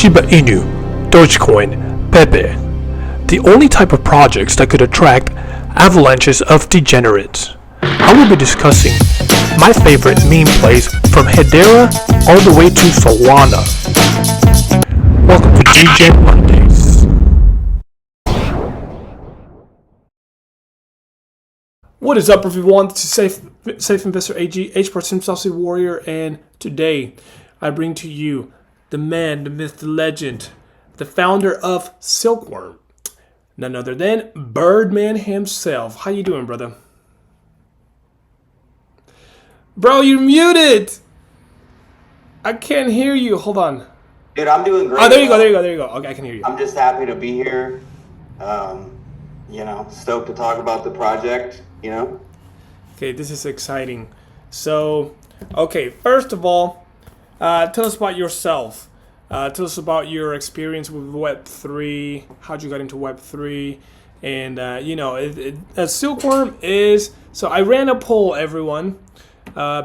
Shiba Inu, Dogecoin, Pepe. The only type of projects that could attract avalanches of degenerates. I will be discussing my favorite meme plays from Hedera all the way to Solana. Welcome to Degen Mondays. What is up, everyone? This is Safe Investor AG, H% Saucy Warrior, and today I bring to you the man, the myth, the legend, the founder of Silkworm, none other than Birdman himself. How you doing, brother? Bro, you're muted. I can't hear you. Hold on. Dude, I'm doing great. Oh, there you go. Okay, I can hear you. I'm just happy to be here. Stoked to talk about the project, Okay, this is exciting. So, okay, first of all, tell us about yourself. Tell us about your experience with Web3, how'd you get into Web3, and, Silkworm is, so I ran a poll, everyone,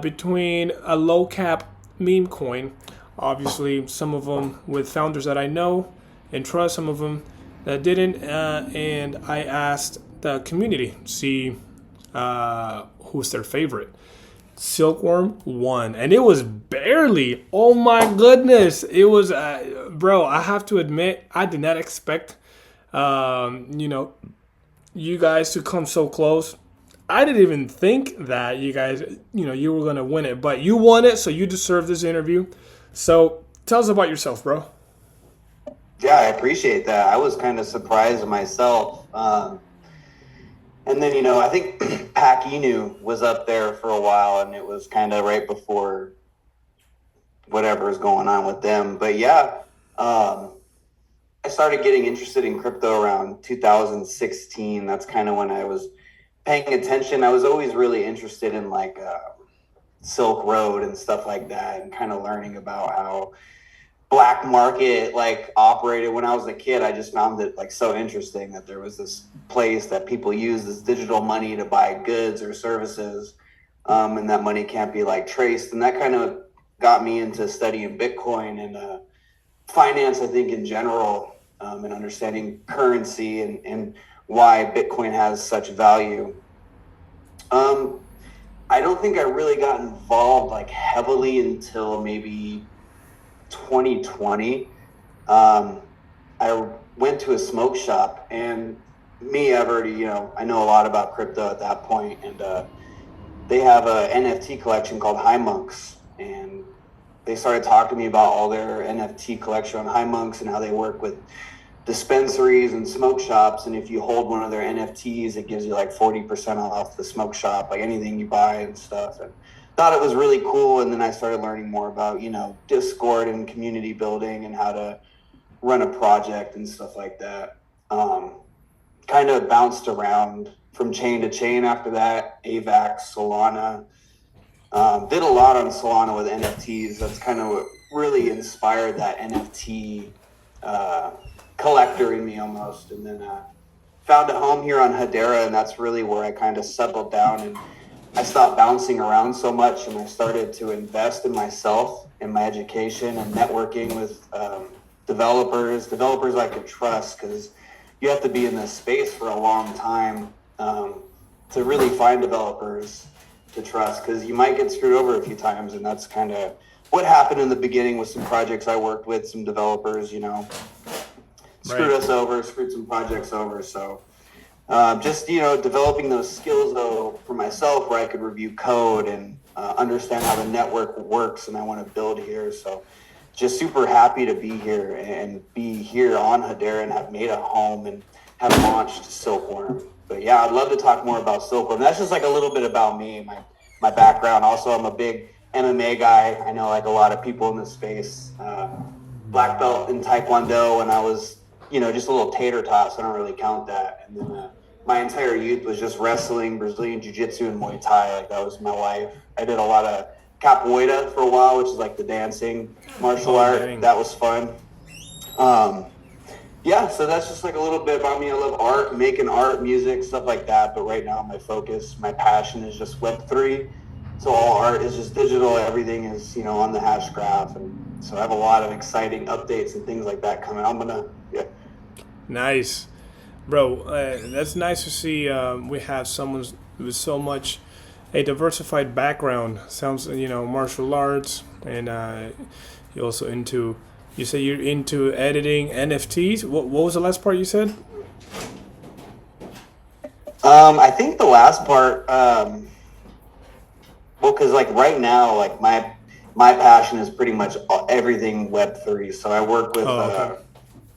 between a low cap meme coin, obviously some of them with founders that I know and trust, some of them that didn't, and I asked the community, see who's their favorite. Silkworm won, and it was barely. Oh my goodness, it was, bro. I have to admit, I did not expect, you guys to come so close. I didn't even think that you guys, you were gonna win it, but you won it, so you deserve this interview. So tell us about yourself, bro. Yeah, I appreciate that. I was kind of surprised myself. And then, I think Pac Inu was up there for a while, and it was kind of right before whatever's going on with them. But yeah, I started getting interested in crypto around 2016. That's kind of when I was paying attention. I was always really interested in Silk Road and stuff like that, and kind of learning about how black market operated. When I was a kid, I just found it so interesting that there was this place that people use this digital money to buy goods or services, and that money can't be traced. And that kind of got me into studying Bitcoin and finance, I think, in general, and understanding currency and why Bitcoin has such value. I don't think I really got involved heavily until maybe 2020. I went to a smoke shop, and I've already, I know a lot about crypto at that point, and they have a NFT collection called Monks, and they started talking to me about all their NFT collection on Monks and how they work with dispensaries and smoke shops, and if you hold one of their NFTs, it gives you 40% off the smoke shop, anything you buy and stuff. And thought it was really cool. And then I started learning more about, Discord and community building and how to run a project and stuff like that. Kind of bounced around from chain to chain after that, AVAX, Solana. Did a lot on Solana with NFTs. That's kind of what really inspired that NFT collector in me almost. And then found a home here on Hedera, and that's really where I kind of settled down, and I stopped bouncing around so much, and I started to invest in myself, in my education, and networking with developers I could trust, because you have to be in this space for a long time to really find developers to trust, because you might get screwed over a few times. And that's kind of what happened in the beginning with some projects I worked with. Some developers, screwed us over, screwed some projects over. So developing those skills, though, for myself, where I could review code and understand how the network works, and I want to build here. So just super happy to be here and be here on Hedera and have made a home and have launched Silkworm. But yeah, I'd love to talk more about Silkworm. That's just a little bit about me, my background. Also, I'm a big MMA guy. I know a lot of people in this space. Black belt in Taekwondo, and I was just a little tater tot, so I don't really count that. And then my entire youth was just wrestling, Brazilian Jiu-Jitsu, and Muay Thai. That was my life. I did a lot of capoeira for a while, which is the dancing martial art. Dang. That was fun. So that's just a little bit about me. I love art, making art, music, stuff like that. But right now, my passion is just Web3. So all art is just digital. Everything is, on the hash graph. And So I have a lot of exciting updates and things like that coming. Yeah. Nice, bro. That's nice to see. We have someone with so much a diversified background. Sounds, martial arts, and you're also into. You say you're into editing NFTs. What was the last part you said? I think the last part, well, because like right now, like my passion is pretty much everything Web3. So I work with Oh, okay.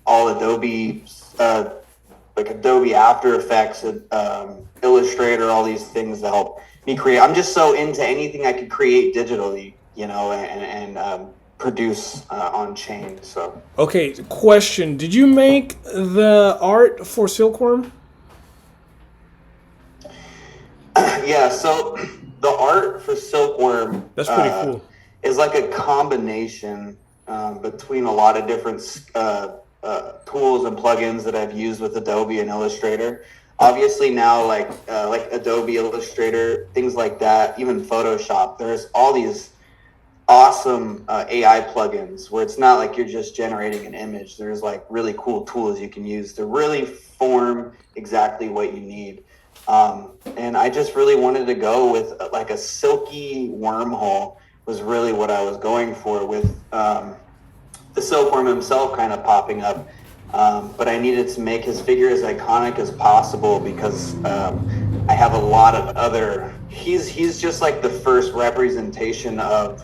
all Adobe, like Adobe After Effects, Illustrator, all these things that help me create. I'm just so into anything I could create digitally, and produce on chain. So Okay. Question: did you make the art for Silkworm? yeah, so the art for Silkworm That's pretty cool. is like a combination between a lot of different tools and plugins that I've used with Adobe and Illustrator. Obviously now, like Adobe Illustrator, things like that, even Photoshop. There's all these awesome AI plugins where it's not like you're just generating an image. There's like really cool tools you can use to really form exactly what you need. And I just really wanted to go with like a silky wormhole was really what I was going for with the Silkworm himself kind of popping up. But I needed to make his figure as iconic as possible because I have a lot of other. He's just like the first representation of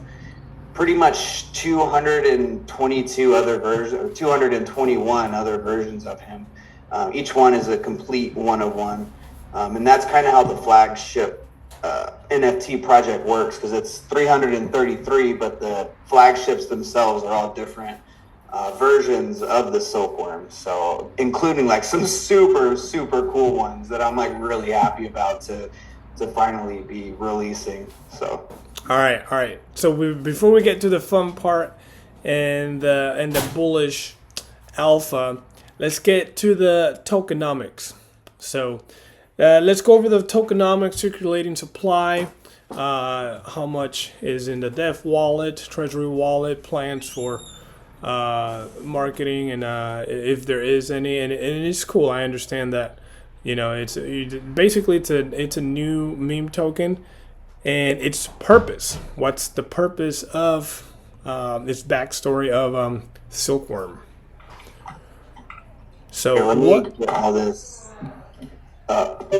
pretty much 222 other versions, or 221 other versions of him. Each one is a complete one of one. And that's kind of how the flagship NFT project works, because it's 333, but the flagships themselves are all different versions of the Silkworm. So including like some super, super cool ones that I'm like really happy about to finally be releasing. So All right, all right. So before we get to the fun part and the bullish alpha, let's get to the tokenomics. So let's go over the tokenomics, circulating supply, how much is in the Dev wallet, Treasury wallet, plans for marketing, and if there is any. And it's cool. I understand that. Basically it's a new meme token, and its purpose. What's the purpose of its backstory of Silkworm? here, So let me what? get all this up.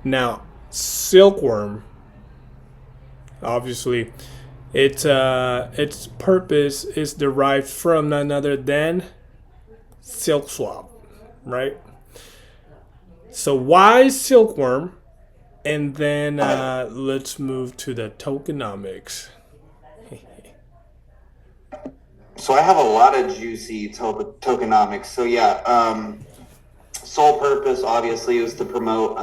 Now, Silkworm, obviously, its purpose is derived from none other than SilkSwap, right? So why Silkworm? And then let's move to the tokenomics. So I have a lot of juicy tokenomics. So yeah, sole purpose obviously was to promote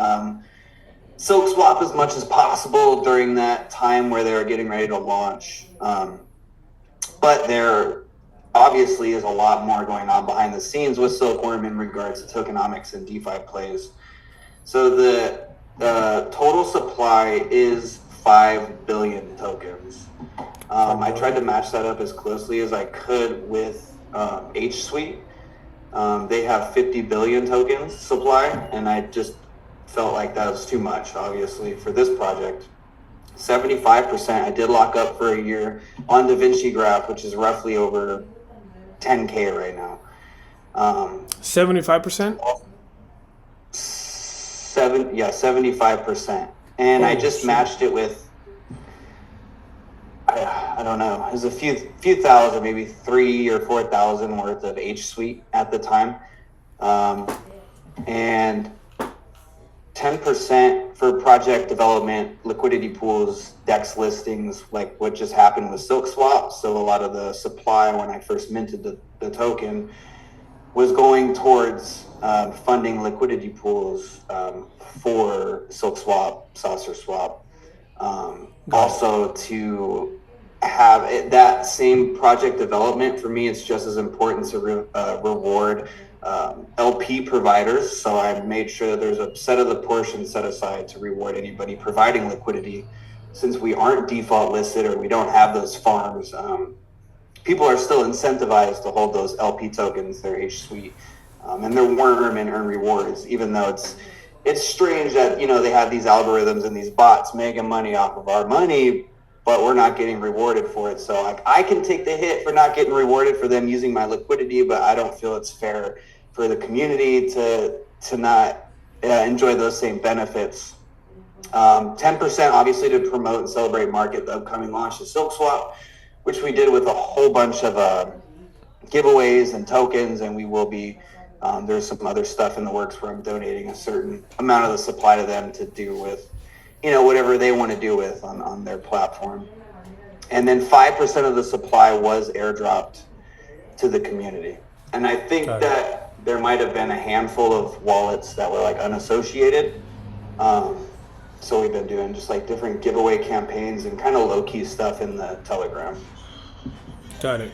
SilkSwap as much as possible during that time where they were getting ready to launch. But there obviously is a lot more going on behind the scenes with Silkworm in regards to tokenomics and DeFi plays. So the total supply is 5 billion tokens. I tried to match that up as closely as I could with H Suite. They have 50 billion tokens supply, and I just felt like that was too much, obviously, for this project. 75% I did lock up for a year on DaVinci Graph, which is roughly over 10K right now. 75%? 75%. And I Holy just shit. matched it with, I don't know, it was a few thousand, maybe 3,000 or 4,000 worth of H Suite at the time. And 10% for project development, liquidity pools, DEX listings, like what just happened with SilkSwap. So a lot of the supply when I first minted the token was going towards funding liquidity pools for SilkSwap, Saucer Swap. Also to have that same project development, for me, it's just as important to reward LP providers. So I made sure that there's a set of the portion set aside to reward anybody providing liquidity. Since we aren't default listed or we don't have those farms, people are still incentivized to hold those LP tokens, their H suite, and their worm and earn rewards, even though it's strange that, you know, they have these algorithms and these bots making money off of our money, but we're not getting rewarded for it. So like, I can take the hit for not getting rewarded for them using my liquidity, but I don't feel it's fair for the community to not enjoy those same benefits. 10% obviously to promote and celebrate market the upcoming launch of SilkSwap, which we did with a whole bunch of giveaways and tokens, and we will be there's some other stuff in the works where I'm donating a certain amount of the supply to them to do with, you know, whatever they want to do with on their platform. And then 5% of the supply was airdropped to the community. And I think that there might have been a handful of wallets that were like unassociated. So we've been doing just like different giveaway campaigns and kind of low-key stuff in the Telegram. Got it.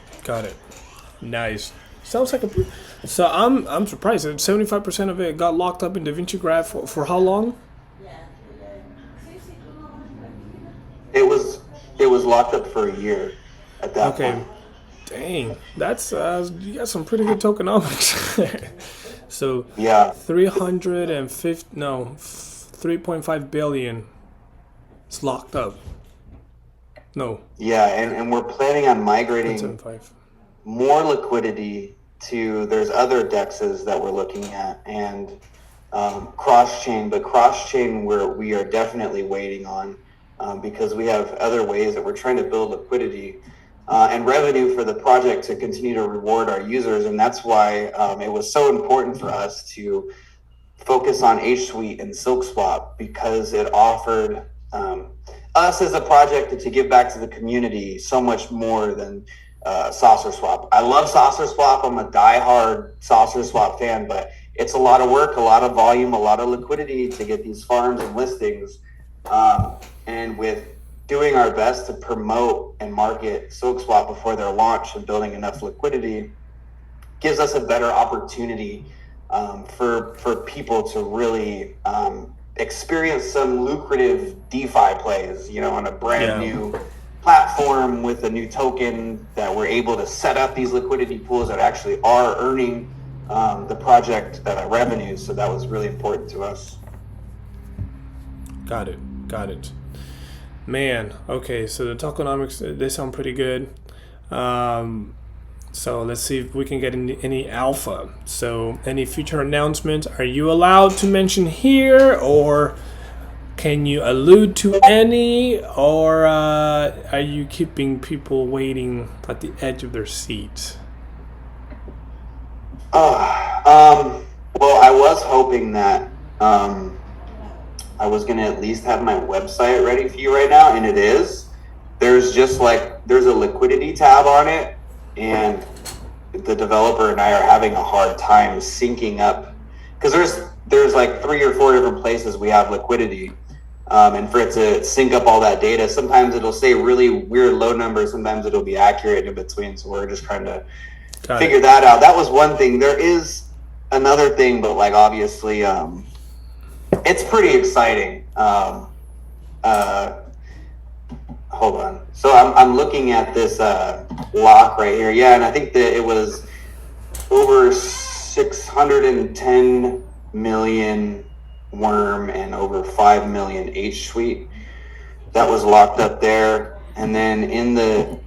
Nice. Sounds like so I'm surprised that 75% of it got locked up in DaVinci Graph for how long? It was locked up for a year at that point. Dang, that's you got some pretty good tokenomics. So yeah, 3.5 billion is locked up. No. Yeah, and we're planning on migrating more liquidity to, there's other dexes that we're looking at, and cross-chain, but cross-chain we are definitely waiting on because we have other ways that we're trying to build liquidity and revenue for the project to continue to reward our users. And that's why it was so important for us to focus on H Suite and SilkSwap, because it offered us as a project to give back to the community so much more than SaucerSwap. I love SaucerSwap. I'm a diehard SaucerSwap fan, but it's a lot of work, a lot of volume, a lot of liquidity to get these farms and listings. And with doing our best to promote and market SilkSwap before their launch and building enough liquidity gives us a better opportunity for people to really experience some lucrative DeFi plays, you know, on a brand new platform with a new token that we're able to set up these liquidity pools that actually are earning the project revenues. So that was really important to us. Got it. Man, okay, so the tokenomics, they sound pretty good. So let's see if we can get any alpha. So any future announcements, are you allowed to mention here, or can you allude to any, or are you keeping people waiting at the edge of their seats? Well, I was hoping that I was going to at least have my website ready for you right now, and it is. There's a liquidity tab on it, and the developer and I are having a hard time syncing up, because there's like 3 or 4 different places we have liquidity, and for it to sync up all that data, sometimes it'll say really weird low numbers, sometimes it'll be accurate in between. So we're just trying to figure that out. That was one thing. There is another thing, but like obviously it's pretty exciting. Hold on. So I'm looking at this lock right here. Yeah, and I think that it was over 610 million worm and over 5 million H suite that was locked up there. And then the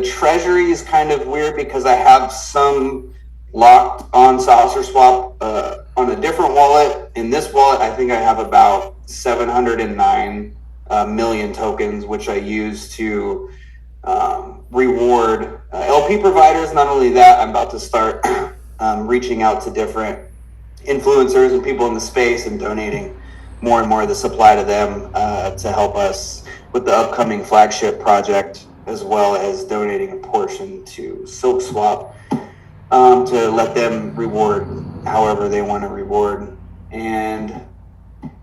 treasury is kind of weird because I have some locked on SaucerSwap on a different wallet. In this wallet, I think I have about 709 million tokens, which I use to reward LP providers. Not only that, I'm about to start reaching out to different influencers and people in the space and donating more and more of the supply to them to help us with the upcoming flagship project, as well as donating a portion to SilkSwap to let them reward however they want to reward. And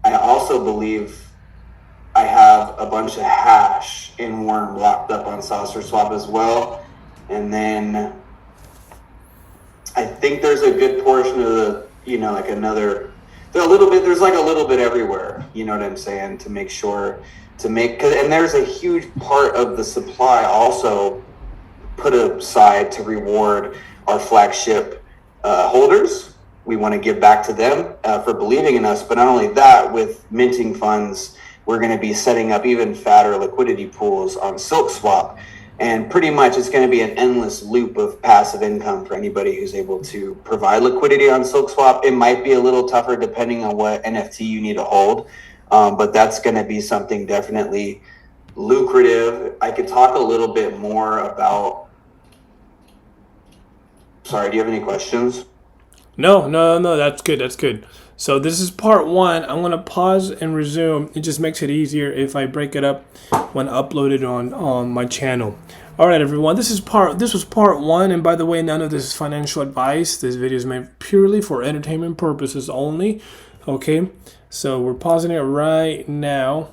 I also believe I have a bunch of hash in Worm locked up on SaucerSwap as well. And then I think there's a good portion of the, like there's like a little bit everywhere, you know what I'm saying, to make sure and there's a huge part of the supply also put aside to reward our flagship holders. We want to give back to them for believing in us, but not only that, with minting funds, we're going to be setting up even fatter liquidity pools on SilkSwap. And pretty much it's going to be an endless loop of passive income for anybody who's able to provide liquidity on SilkSwap. It might be a little tougher depending on what NFT you need to hold, but that's going to be something definitely lucrative. I could talk a little bit more about... Sorry, do you have any questions? No, that's good. That's good. So this is part one. I'm gonna pause and resume. It just makes it easier if I break it up when uploaded on my channel. All right, everyone. This was part one. And by the way, none of this is financial advice. This video is made purely for entertainment purposes only. Okay. So we're pausing it right now.